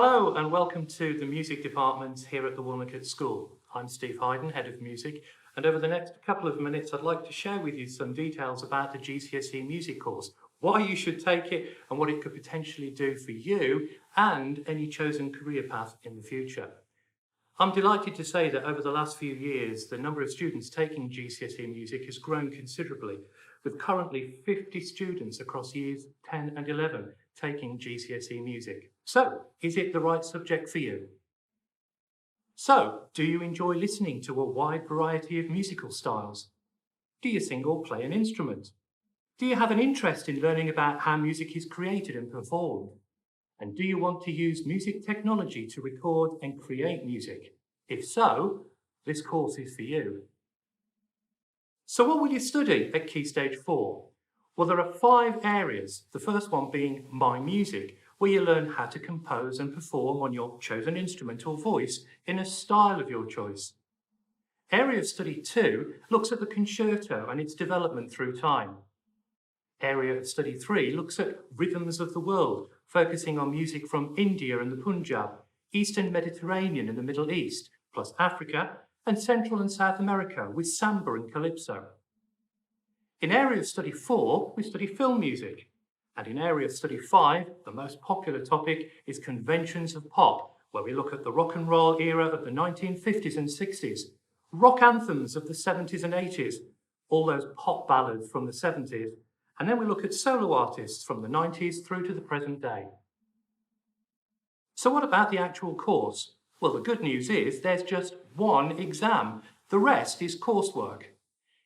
Hello and welcome to the music department here at the Wilnecote School. I'm Steve Hayden, Head of Music, and over the next couple of minutes I'd like to share with you some details about the GCSE music course, why you should take it and what it could potentially do for you and any chosen career path in the future. I'm delighted to say that over the last few years the number of students taking GCSE music has grown considerably, with currently 50 students across years 10 and 11 taking GCSE music. So, is it the right subject for you? So, do you enjoy listening to a wide variety of musical styles? Do you sing or play an instrument? Do you have an interest in learning about how music is created and performed? And do you want to use music technology to record and create music? If so, this course is for you. So what will you study at Key Stage 4? Well, there are 5 areas, the first one being My Music, where you learn how to compose and perform on your chosen instrument or voice in a style of your choice. Area of Study 2 looks at the concerto and its development through time. Area of Study 3 looks at rhythms of the world, focusing on music from India and the Punjab, Eastern Mediterranean and the Middle East, plus Africa, and Central and South America with samba and calypso. In Area of Study 4, we study film music. And in Area of Study 5, the most popular topic is conventions of pop, where we look at the rock and roll era of the 1950s and 60s, rock anthems of the 70s and 80s, all those pop ballads from the 70s, and then we look at solo artists from the 90s through to the present day. So what about the actual course? Well, the good news is there's just one exam. The rest is coursework.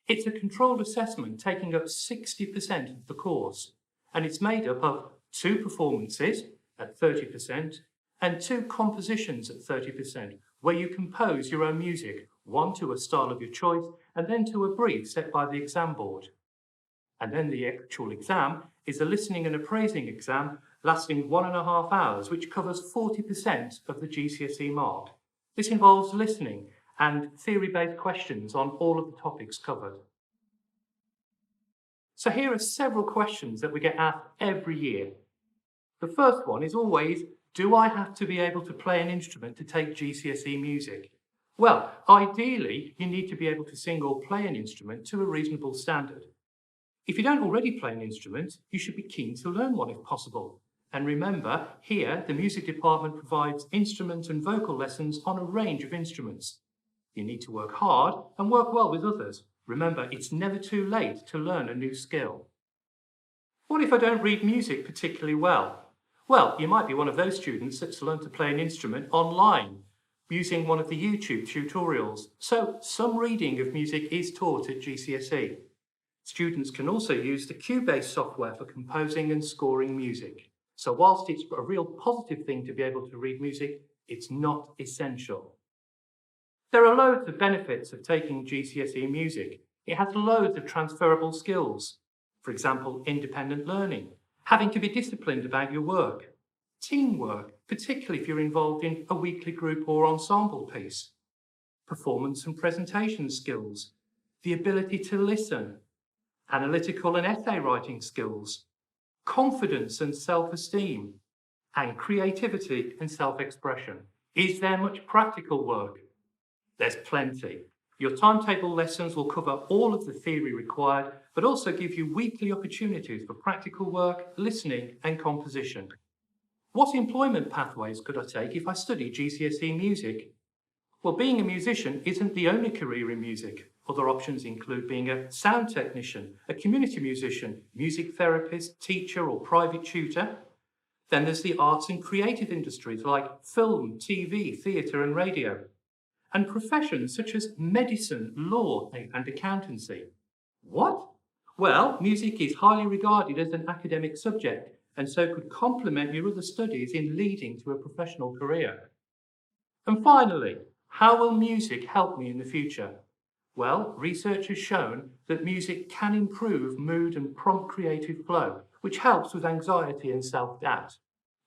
It's a controlled assessment taking up 60% of the course, and it's made up of 2 performances at 30% and 2 compositions at 30%, where you compose your own music, one to a style of your choice and then to a brief set by the exam board. And then the actual exam is a listening and appraising exam lasting 1.5 hours, which covers 40% of the GCSE mark. This involves listening and theory-based questions on all of the topics covered. So here are several questions that we get asked every year. The first one is always, do I have to be able to play an instrument to take GCSE music? Well, ideally, you need to be able to sing or play an instrument to a reasonable standard. If you don't already play an instrument, you should be keen to learn one if possible. And remember, here, the music department provides instrument and vocal lessons on a range of instruments. You need to work hard and work well with others. Remember, it's never too late to learn a new skill. What if I don't read music particularly well? Well, you might be one of those students that's learned to play an instrument online, using one of the YouTube tutorials. So some reading of music is taught at GCSE. Students can also use the Cubase software for composing and scoring music. So whilst it's a real positive thing to be able to read music, it's not essential. There are loads of benefits of taking GCSE music. It has loads of transferable skills. For example, independent learning, having to be disciplined about your work, teamwork, particularly if you're involved in a weekly group or ensemble piece, performance and presentation skills, the ability to listen, analytical and essay writing skills, confidence and self-esteem, and creativity and self-expression. Is there much practical work? There's plenty. Your timetable lessons will cover all of the theory required, but also give you weekly opportunities for practical work, listening, and composition. What employment pathways could I take if I study GCSE music? Well, being a musician isn't the only career in music. Other options include being a sound technician, a community musician, music therapist, teacher, or private tutor. Then there's the arts and creative industries like film, TV, theatre, and radio. And professions such as medicine, law, and accountancy. What? Well, music is highly regarded as an academic subject, and so could complement your other studies in leading to a professional career. And finally, how will music help me in the future? Well, research has shown that music can improve mood and prompt creative flow, which helps with anxiety and self-doubt.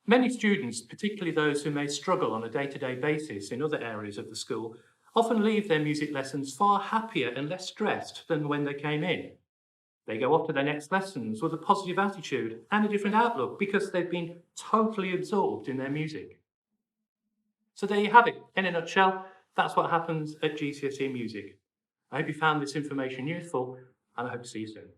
Many students, particularly those who may struggle on a day-to-day basis in other areas of the school, often leave their music lessons far happier and less stressed than when they came in. They go off to their next lessons with a positive attitude and a different outlook because they've been totally absorbed in their music. So there you have it. In a nutshell, that's what happens at GCSE Music. I hope you found this information useful, and I hope to see you soon.